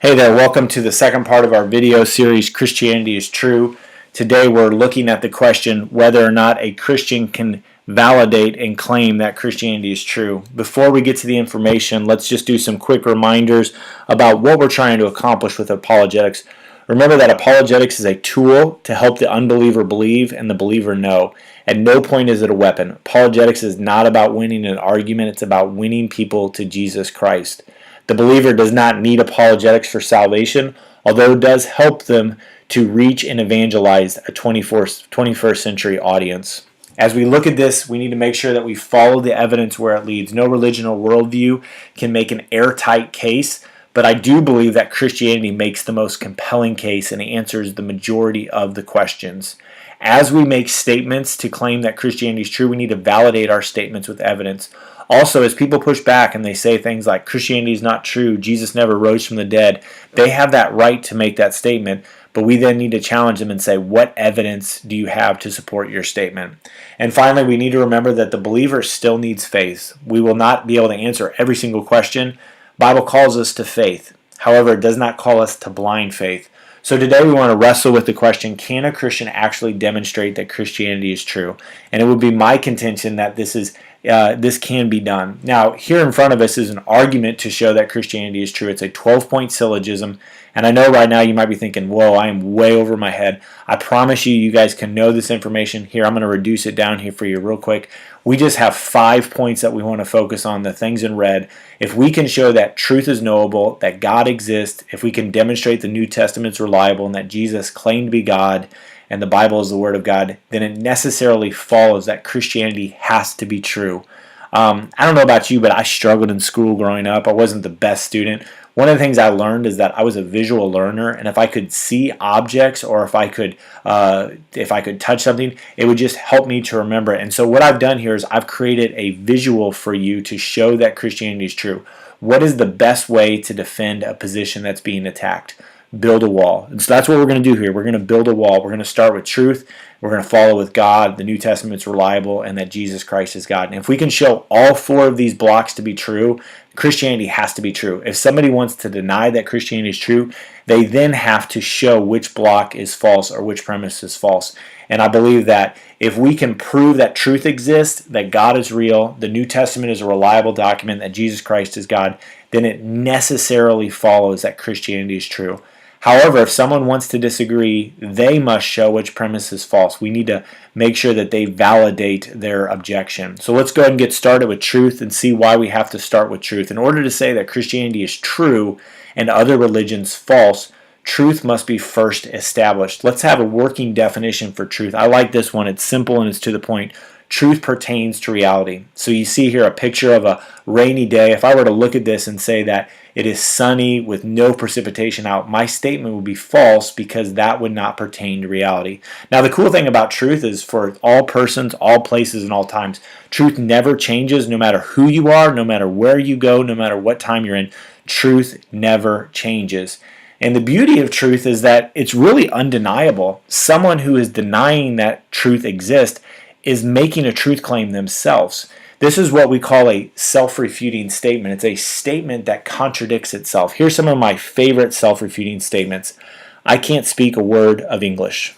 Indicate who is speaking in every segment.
Speaker 1: Hey there, welcome to the second part of our video series, Christianity is True. Today we're looking at the question whether or not a Christian can validate and claim that Christianity is true. Before we get to the information, let's just do some quick reminders about what we're trying to accomplish with apologetics. Remember that apologetics is a tool to help the unbeliever believe and the believer know. At no point is it a weapon. Apologetics is not about winning an argument, it's about winning people to Jesus Christ. The believer does not need apologetics for salvation, although it does help them to reach and evangelize a 21st century audience. As we look at this, we need to make sure that we follow the evidence where it leads. No religion or worldview can make an airtight case, but I do believe that Christianity makes the most compelling case and answers the majority of the questions. As we make statements to claim that Christianity is true, we need to validate our statements with evidence. Also, as people push back and they say things like Christianity is not true, Jesus never rose from the dead, they have that right to make that statement, but we then need to challenge them and say, what evidence do you have to support your statement? And finally, we need to remember that the believer still needs faith. We will not be able to answer every single question. The Bible calls us to faith. However, it does not call us to blind faith. So today we want to wrestle with the question, can a Christian actually demonstrate that Christianity is true? And it would be my contention that this can be done. Now, here in front of us is an argument to show that Christianity is true. It's a 12-point syllogism. And I know right now you might be thinking, whoa, I am way over my head. I promise you, you guys can know this information. Here, I'm going to reduce it down here for you real quick. We just have 5 points that we want to focus on, the things in red. If we can show that truth is knowable, that God exists, if we can demonstrate the New Testament's reliable and that Jesus claimed to be God and the Bible is the Word of God, then it necessarily follows that Christianity has to be true. I don't know about you, but I struggled in school growing up. I wasn't the best student. One of the things I learned is that I was a visual learner, and if I could see objects or if I could touch something, it would just help me to remember it. And so what I've done here is I've created a visual for you to show that Christianity is true. What is the best way to defend a position that's being attacked? Build a wall. And so that's what we're going to do here. We're going to build a wall. We're going to start with truth. We're going to follow with God, the New Testament's reliable, and that Jesus Christ is God. And if we can show all 4 of these blocks to be true, Christianity has to be true. If somebody wants to deny that Christianity is true, they then have to show which block is false or which premise is false. And I believe that if we can prove that truth exists, that God is real, the New Testament is a reliable document, that Jesus Christ is God, then it necessarily follows that Christianity is true. However, if someone wants to disagree, they must show which premise is false. We need to make sure that they validate their objection. So let's go ahead and get started with truth and see why we have to start with truth. In order to say that Christianity is true and other religions false, truth must be first established. Let's have a working definition for truth. I like this one. It's simple and it's to the point. Truth pertains to reality. So you see here a picture of a rainy day. If I were to look at this and say that it is sunny with no precipitation out, my statement would be false because that would not pertain to reality. Now the cool thing about truth is for all persons, all places, and all times, truth never changes no matter who you are, no matter where you go, no matter what time you're in. Truth never changes. And the beauty of truth is that it's really undeniable. Someone who is denying that truth exists is making a truth claim themselves. This is what we call a self-refuting statement. It's a statement that contradicts itself. Here's some of my favorite self-refuting statements. I can't speak a word of English.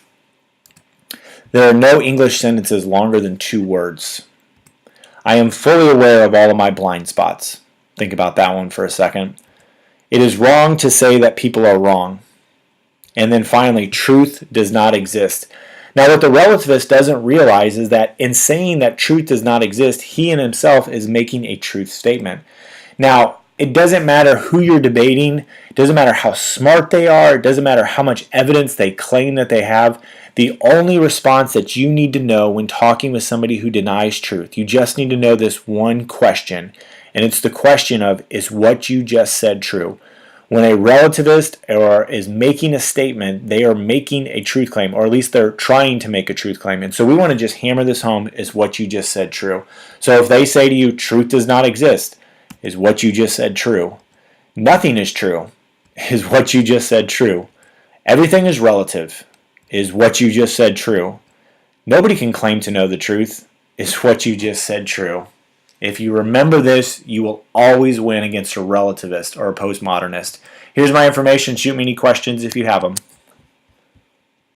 Speaker 1: There are no English sentences longer than 2 words. I am fully aware of all of my blind spots. Think about that one for a second. It is wrong to say that people are wrong. And then finally, truth does not exist. Now, what the relativist doesn't realize is that in saying that truth does not exist, he in himself is making a truth statement. Now, it doesn't matter who you're debating. It doesn't matter how smart they are. It doesn't matter how much evidence they claim that they have. The only response that you need to know when talking with somebody who denies truth, you just need to know this one question. And it's the question of, is what you just said true? When a relativist is making a statement, they are making a truth claim, or at least they're trying to make a truth claim. And so we want to just hammer this home, is what you just said true? So if they say to you, truth does not exist, is what you just said true? Nothing is true, is what you just said true? Everything is relative, is what you just said true? Nobody can claim to know the truth, is what you just said true? If you remember this, you will always win against a relativist or a postmodernist. Here's my information. Shoot me any questions if you have them.